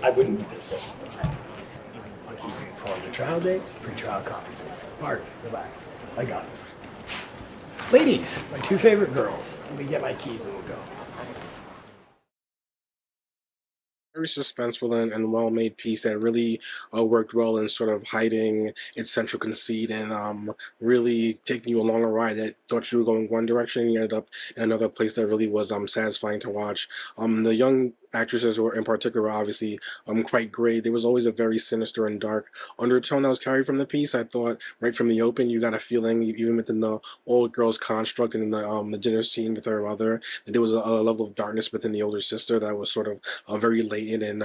I wouldn't do this anymore. I'll keep you informed of trial dates, pre-trial conferences. Mark, relax. I got this. Ladies, my two favorite girls. Let me get my keys and we'll go. Very suspenseful and well-made piece that really worked well in sort of hiding its central conceit and really taking you along a ride that thought you were going one direction and you ended up in another place that really was satisfying to watch. The young actresses were in particular obviously quite great. There was always a very sinister and dark undertone that was carried from the piece. I thought right from the open you got a feeling even within the old girl's construct and in the dinner scene with her mother that there was a level of darkness within the older sister that was sort of very latent and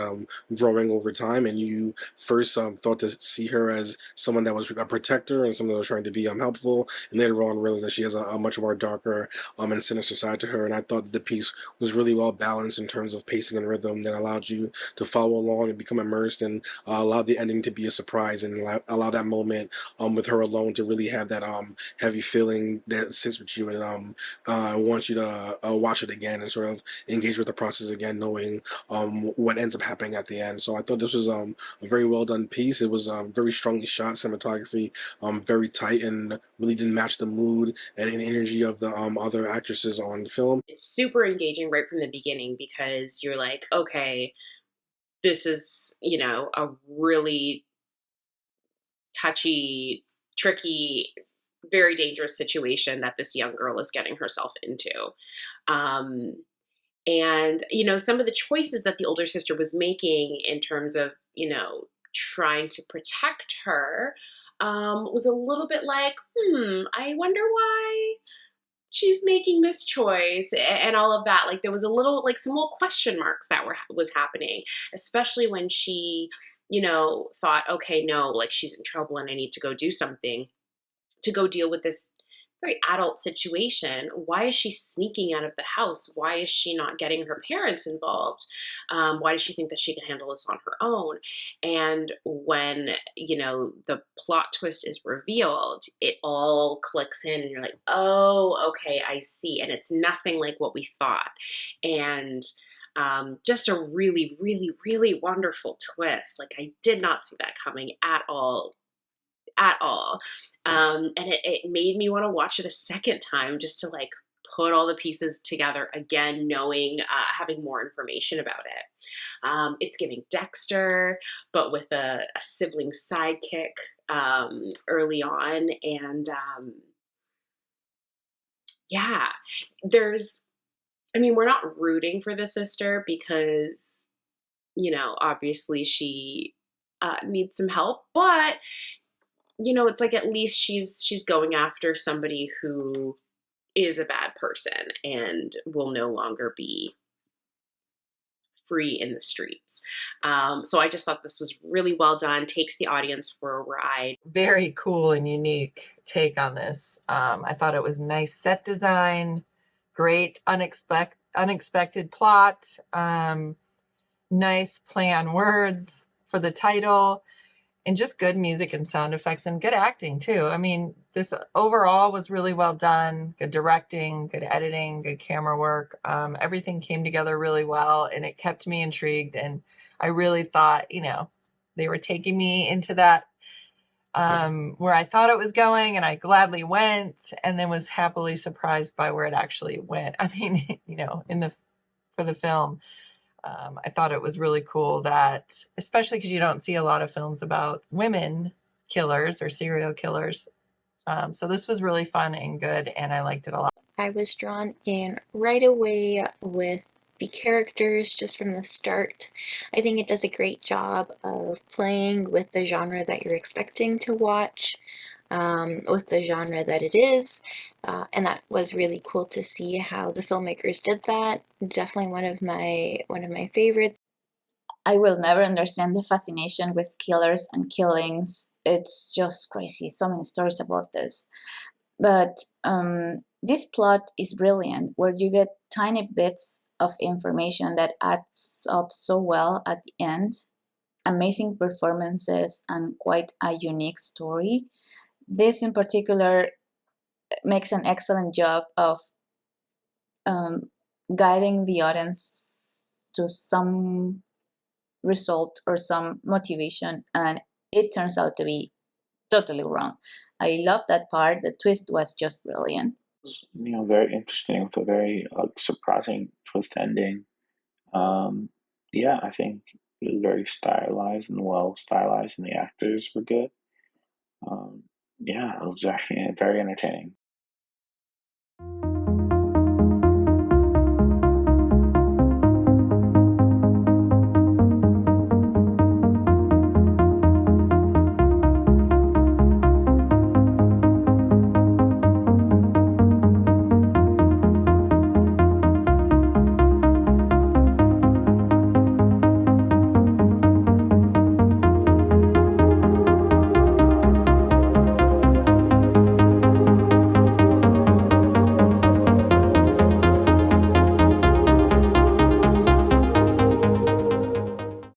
growing over time. And you first thought to see her as someone that was a protector and someone that was trying to be helpful, and later on realized that she has a much more darker and sinister side to her. And I thought that the piece was really well balanced in terms of pacing and rhythm that allowed you to follow along and become immersed and allowed the ending to be a surprise and allow that moment with her alone to really have that heavy feeling that sits with you and wants you to watch it again and sort of engage with the process again, knowing what ends up happening at the end. So I thought this was a very well done piece. It was very strongly shot, cinematography very tight, and really didn't match the mood and energy of the other actresses on the film. It's super engaging right from the beginning because you're like, okay, this is, you know, a really touchy, tricky, very dangerous situation that this young girl is getting herself into. And, you know, some of the choices that the older sister was making in terms of, you know, trying to protect her was a little bit like, I wonder why she's making this choice and all of that. Like there was a little, like some little question marks that was happening, especially when she, you know, thought, okay, no, like she's in trouble and I need to go do something to go deal with this very adult situation. Why is she sneaking out of the house? Why is she not getting her parents involved? Why does she think that she can handle this on her own? And when, you know, the plot twist is revealed, it all clicks in and you're like, oh, okay, I see. And it's nothing like what we thought. And just a really, really, really wonderful twist. Like I did not see that coming at all. And it made me want to watch it a second time just to like put all the pieces together again, knowing, having more information about it. It's giving Dexter, but with a sibling sidekick early on. And yeah, we're not rooting for the sister because, you know, obviously she needs some help, but you know, it's like at least she's going after somebody who is a bad person and will no longer be free in the streets. So I just thought this was really well done, takes the audience for a ride. Very cool and unique take on this. I thought it was nice set design, great unexpected plot, nice play on words for the title, and just good music and sound effects and good acting too. I mean, this overall was really well done. Good directing, good editing, good camera work. Everything came together really well and it kept me intrigued. And I really thought, you know, they were taking me into that where I thought it was going, and I gladly went and then was happily surprised by where it actually went. I mean, you know, for the film. I thought it was really cool that, especially because you don't see a lot of films about women killers or serial killers. So this was really fun and good, and I liked it a lot. I was drawn in right away with the characters just from the start. I think it does a great job of playing with the genre that you're expecting to watch, with the genre that it is, and that was really cool to see how the filmmakers did that. Definitely one of my favorites. I will never understand the fascination with killers and killings. It's just crazy. So many stories about this. But this plot is brilliant, where you get tiny bits of information that adds up so well at the end. Amazing performances and quite a unique story. This in particular makes an excellent job of guiding the audience to some result or some motivation, and it turns out to be totally wrong. I love that part. The twist was just brilliant. Very interesting with a very surprising twist ending. Yeah, I think it was very stylized and well stylized, and the actors were good. Yeah, it was very, very entertaining.